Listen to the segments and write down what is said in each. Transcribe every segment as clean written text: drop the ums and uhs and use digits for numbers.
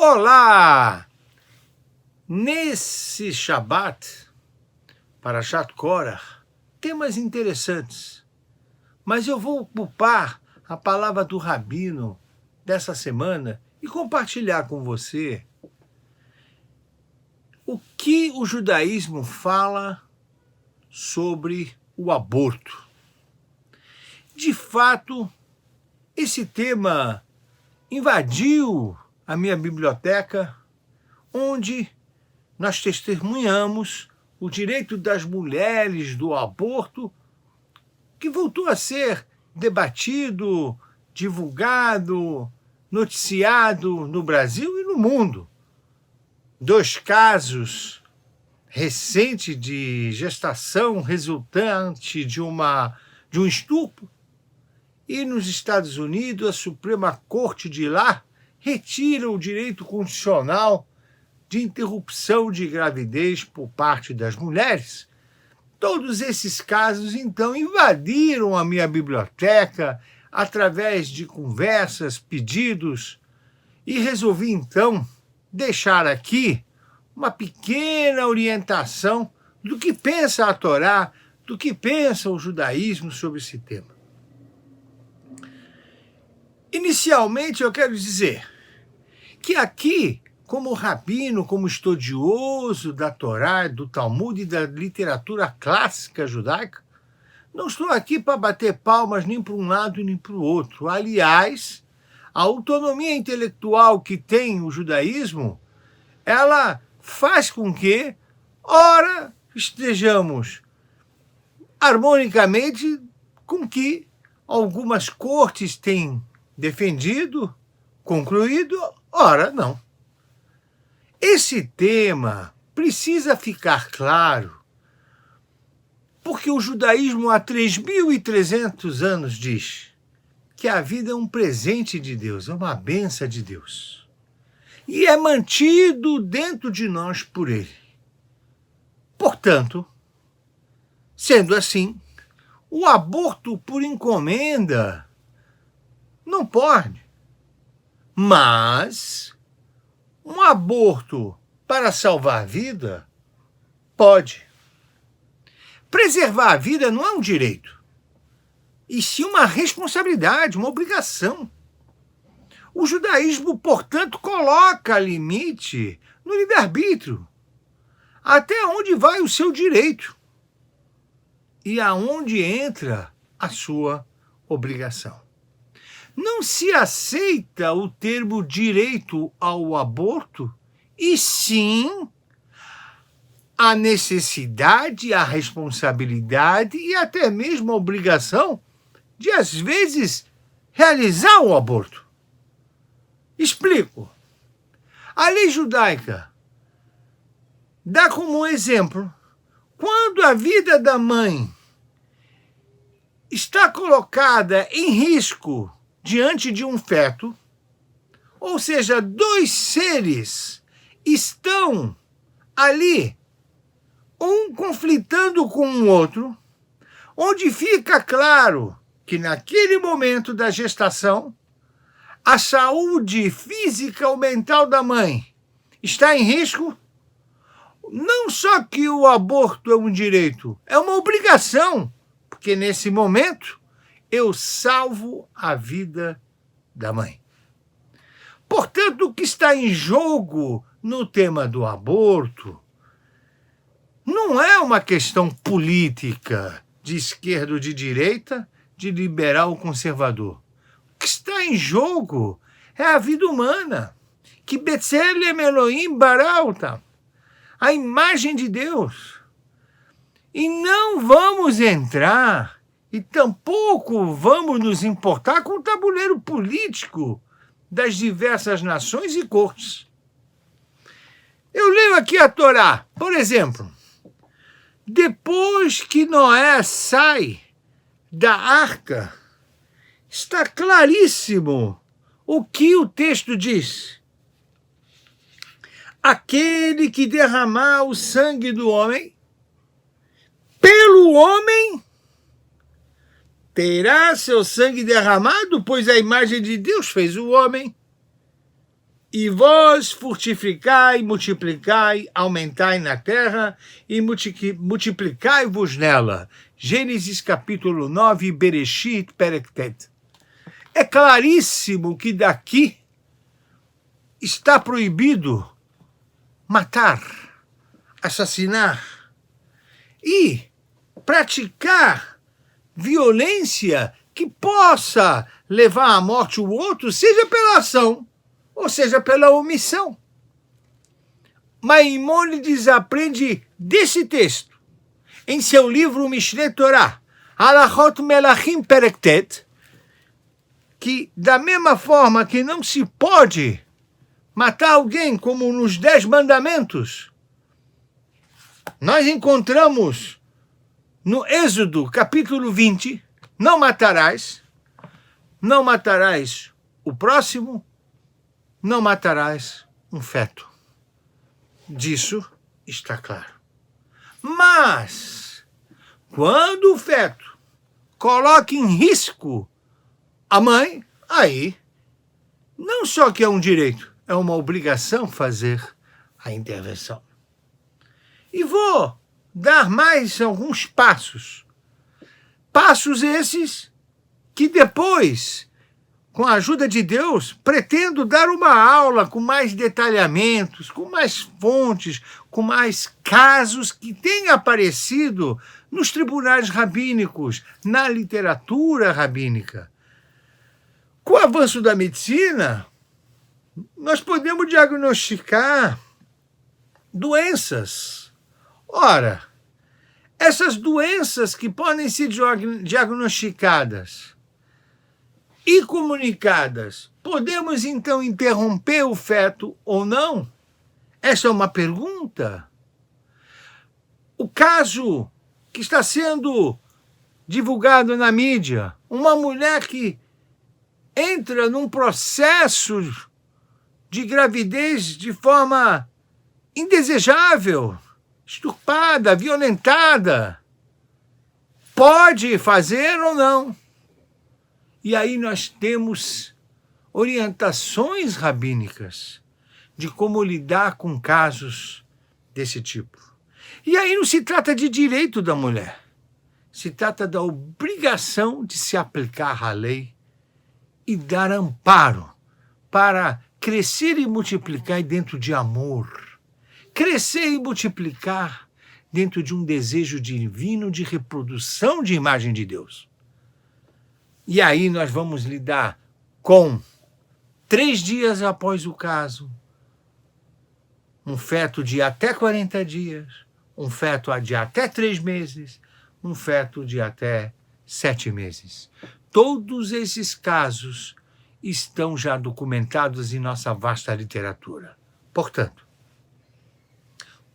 Olá! Nesse Shabat, Parashat Korach, temas interessantes, mas eu vou ocupar a palavra do Rabino dessa semana e compartilhar com você o que o judaísmo fala sobre o aborto. De fato, esse tema invadiu a minha biblioteca, onde nós testemunhamos o direito das mulheres do aborto, que voltou a ser debatido, divulgado, noticiado no Brasil e no mundo. 2 casos recentes de gestação resultante de um estupro, e nos Estados Unidos a Suprema Corte de lá retira o direito constitucional de interrupção de gravidez por parte das mulheres. Todos esses casos, então, invadiram a minha biblioteca através de conversas, pedidos, e resolvi, então, deixar aqui uma pequena orientação do que pensa a Torá, do que pensa o judaísmo sobre esse tema. Inicialmente, eu quero dizer que aqui, como rabino, como estudioso da Torá, do Talmud e da literatura clássica judaica, não estou aqui para bater palmas nem para um lado nem para o outro. Aliás, a autonomia intelectual que tem o judaísmo, ela faz com que, ora, estejamos harmonicamente com que algumas cortes têm defendido, concluído, ora, não. Esse tema precisa ficar claro, porque o judaísmo há 3.300 anos diz que a vida é um presente de Deus, é uma bênção de Deus. E é mantido dentro de nós por Ele. Portanto, sendo assim, o aborto por encomenda não pode. Mas um aborto para salvar a vida pode. Preservar a vida não é um direito, e sim uma responsabilidade, uma obrigação. O judaísmo, portanto, coloca limite no livre-arbítrio, até onde vai o seu direito e aonde entra a sua obrigação. Não se aceita o termo direito ao aborto, e sim a necessidade, a responsabilidade e até mesmo a obrigação de, às vezes, realizar o aborto. Explico. A lei judaica dá como exemplo, quando a vida da mãe está colocada em risco diante de um feto, ou seja, 2 seres estão ali, um conflitando com o outro, onde fica claro que naquele momento da gestação, a saúde física ou mental da mãe está em risco, não só que o aborto é um direito, é uma obrigação, porque nesse momento eu salvo a vida da mãe. Portanto, o que está em jogo no tema do aborto não é uma questão política de esquerda ou de direita, de liberal ou conservador. O que está em jogo é a vida humana, que Betzelem Elohim Barauta, a imagem de Deus. E não vamos entrar e tampouco vamos nos importar com o tabuleiro político das diversas nações e cortes. Eu leio aqui a Torá, por exemplo. Depois que Noé sai da arca, está claríssimo o que o texto diz. Aquele que derramar o sangue do homem, pelo homem, terá seu sangue derramado, pois a imagem de Deus fez o homem. E vós frutificai, multiplicai, aumentai na terra e multiplicai-vos nela. Gênesis capítulo 9, Bereshit, Perek. É claríssimo que daqui está proibido matar, assassinar e praticar violência que possa levar à morte o outro, seja pela ação ou seja pela omissão. Maimônides aprende desse texto em seu livro Mishneh Torah, Halachot Melachim Perek, que da mesma forma que não se pode matar alguém como nos 10 mandamentos, nós encontramos no Êxodo capítulo 20, não matarás o próximo, não matarás um feto. Disso está claro. Mas, quando o feto coloca em risco a mãe, aí, não só que é um direito, é uma obrigação fazer a intervenção. E vou dar mais alguns passos. Passos esses que depois, com a ajuda de Deus, pretendo dar uma aula com mais detalhamentos, com mais fontes, com mais casos que têm aparecido nos tribunais rabínicos, na literatura rabínica. Com o avanço da medicina, nós podemos diagnosticar doenças. Ora, essas doenças que podem ser diagnosticadas e comunicadas, podemos então interromper o feto ou não? Essa é uma pergunta. O caso que está sendo divulgado na mídia, uma mulher que entra num processo de gravidez de forma indesejável, estuprada, violentada, pode fazer ou não? E aí nós temos orientações rabínicas de como lidar com casos desse tipo. E aí não se trata de direito da mulher, se trata da obrigação de se aplicar a lei e dar amparo para crescer e multiplicar dentro de amor, crescer e multiplicar dentro de um desejo divino de reprodução de imagem de Deus. E aí nós vamos lidar com 3 dias após o caso, um feto de até 40 dias, um feto de até 3 meses, um feto de até 7 meses. Todos esses casos estão já documentados em nossa vasta literatura. Portanto,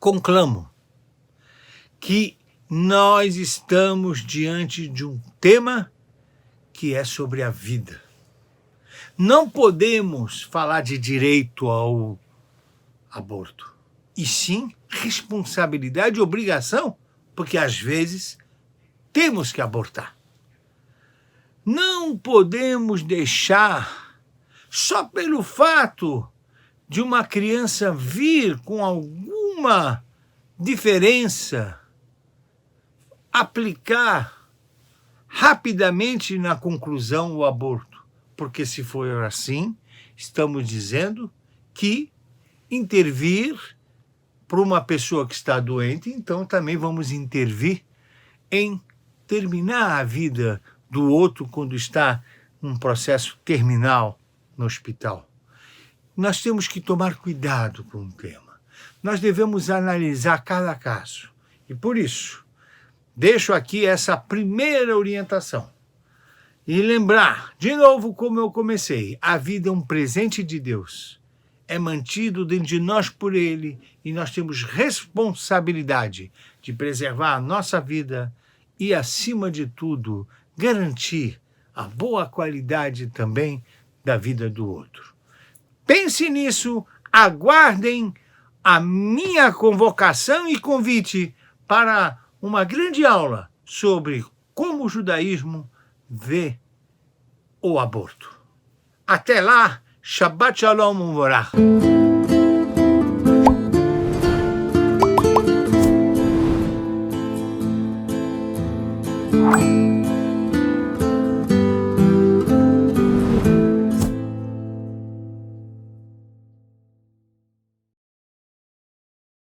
conclamo que nós estamos diante de um tema que é sobre a vida. Não podemos falar de direito ao aborto, e sim responsabilidade e obrigação, porque às vezes temos que abortar. Não podemos deixar, só pelo fato de uma criança vir com alguma diferença, aplicar rapidamente na conclusão o aborto. Porque se for assim, estamos dizendo que intervir para uma pessoa que está doente, então também vamos intervir em terminar a vida do outro quando está num processo terminal no hospital. Nós temos que tomar cuidado com o tema. Nós devemos analisar cada caso. E por isso, deixo aqui essa primeira orientação. E lembrar, de novo, como eu comecei, a vida é um presente de Deus. É mantido dentro de nós por Ele e nós temos responsabilidade de preservar a nossa vida e, acima de tudo, garantir a boa qualidade também da vida do outro. Pense nisso, aguardem a minha convocação e convite para uma grande aula sobre como o judaísmo vê o aborto. Até lá, Shabbat Shalom Uvorach.